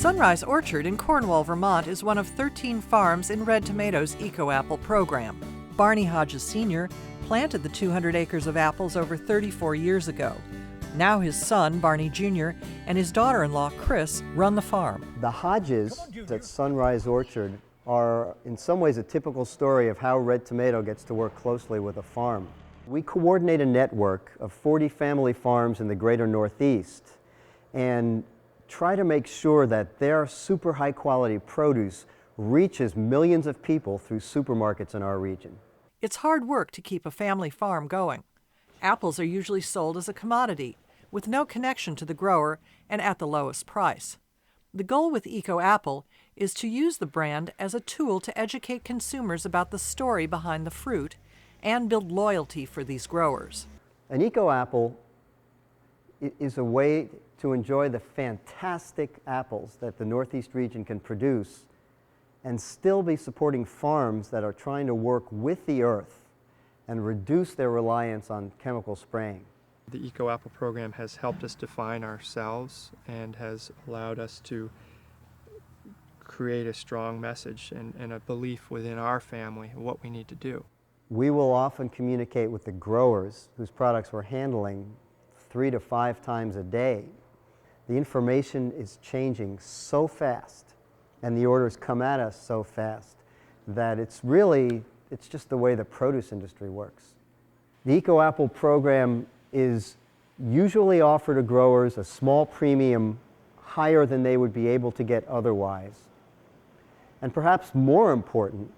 Sunrise Orchard in Cornwall, Vermont is one of 13 farms in Red Tomato's Eco-Apple program. Barney Hodges Sr. planted the 200 acres of apples over 34 years ago. Now his son, Barney Jr., and his daughter-in-law, Chris, run the farm. The Hodges at Sunrise Orchard are in some ways a typical story of how Red Tomato gets to work closely with a farm. We coordinate a network of 40 family farms in the greater Northeast and try to make sure that their super high quality produce reaches millions of people through supermarkets in our region. It's hard work to keep a family farm going. Apples are usually sold as a commodity, with no connection to the grower and at the lowest price. The goal with Eco-Apple is to use the brand as a tool to educate consumers about the story behind the fruit and build loyalty for these growers. An Eco-Apple is a way to enjoy the fantastic apples that the Northeast region can produce and still be supporting farms that are trying to work with the earth and reduce their reliance on chemical spraying. The Eco-Apple program has helped us define ourselves and has allowed us to create a strong message and a belief within our family of what we need to do. We will often communicate with the growers whose products we're handling 3 to 5 times a day. The information is changing so fast and the orders come at us so fast that it's just the way the produce industry works. The Eco-Apple program is usually offered to growers a small premium higher than they would be able to get otherwise. And perhaps more important,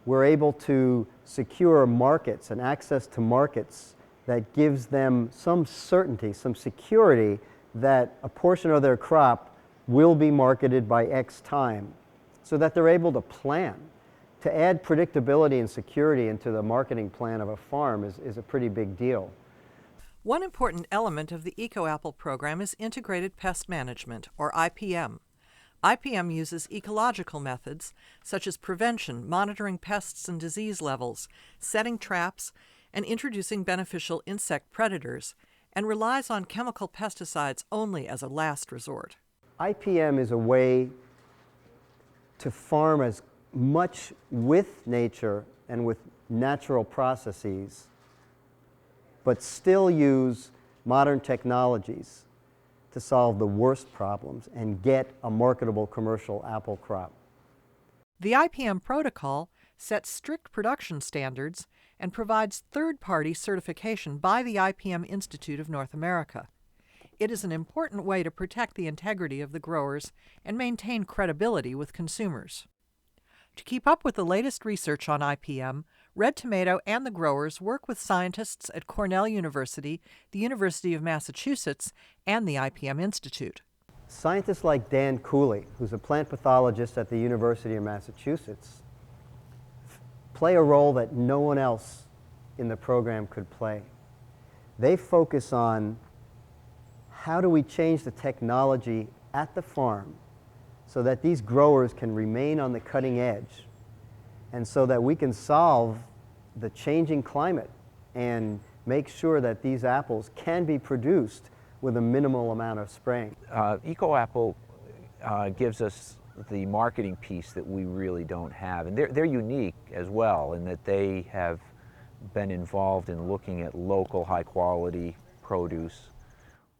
we're able to secure markets and access to markets that gives them some certainty, some security that a portion of their crop will be marketed by X time, so that they're able to plan. To add predictability and security into the marketing plan of a farm is a pretty big deal. One important element of the Eco-Apple program is integrated pest management, or IPM. IPM uses ecological methods such as prevention, monitoring pests and disease levels, setting traps, and introducing beneficial insect predators, and relies on chemical pesticides only as a last resort. IPM is a way to farm as much with nature and with natural processes, but still use modern technologies to solve the worst problems and get a marketable commercial apple crop. The IPM protocol sets strict production standards and provides third-party certification by the IPM Institute of North America. It is an important way to protect the integrity of the growers and maintain credibility with consumers. To keep up with the latest research on IPM, Red Tomato and the growers work with scientists at Cornell University, the University of Massachusetts, and the IPM Institute. Scientists like Dan Cooley, who's a plant pathologist at the University of Massachusetts, play a role that no one else in the program could play. They focus on how do we change the technology at the farm so that these growers can remain on the cutting edge and so that we can solve the changing climate and make sure that these apples can be produced with a minimal amount of spraying. Eco-Apple gives us the marketing piece that we really don't have. And they're unique as well in that they have been involved in looking at local high-quality produce.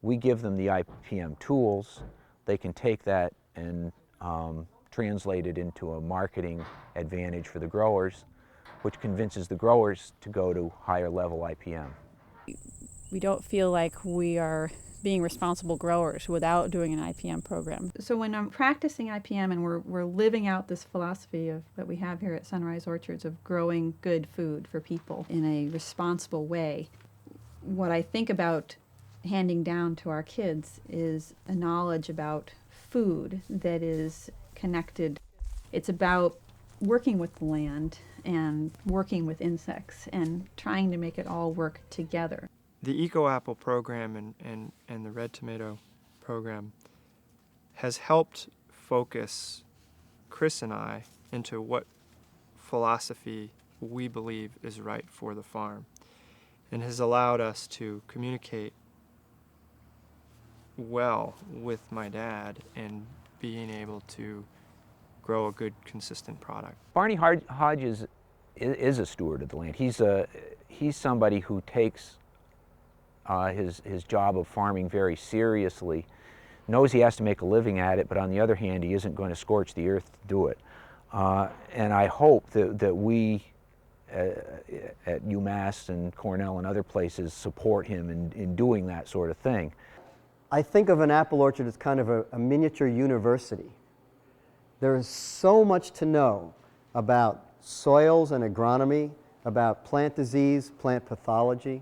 We give them the IPM tools. They can take that and translate it into a marketing advantage for the growers, which convinces the growers to go to higher level IPM. We don't feel like we are being responsible growers without doing an IPM program. So when I'm practicing IPM and we're living out this philosophy that we have here at Sunrise Orchards of growing good food for people in a responsible way, what I think about handing down to our kids is a knowledge about food that is connected. It's about working with the land and working with insects and trying to make it all work together. The Eco-Apple program and the Red Tomato program has helped focus Chris and I into what philosophy we believe is right for the farm, and has allowed us to communicate well with my dad and being able to grow a good, consistent product. Barney Hodge is a steward of the land. He's somebody who takes his job of farming very seriously, knows he has to make a living at it, but on the other hand, he isn't going to scorch the earth to do it. And I hope that we at UMass and Cornell and other places support him in doing that sort of thing. I think of an apple orchard as kind of a miniature university. There is so much to know about soils and agronomy, about plant disease, plant pathology,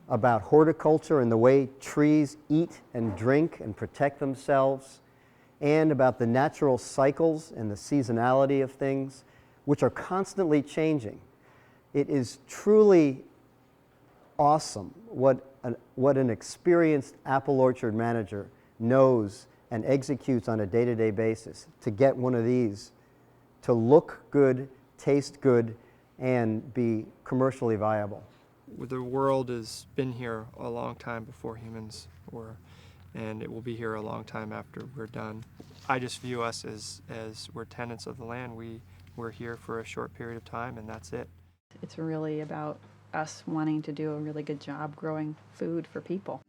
about horticulture and the way trees eat and drink and protect themselves, and about the natural cycles and the seasonality of things, which are constantly changing. It is truly awesome what an experienced apple orchard manager knows and executes on a day-to-day basis to get one of these to look good, taste good, and be commercially viable. The world has been here a long time before humans were, and it will be here a long time after we're done. I just view us as we're tenants of the land. We're here for a short period of time, and that's it. It's really about us wanting to do a really good job growing food for people.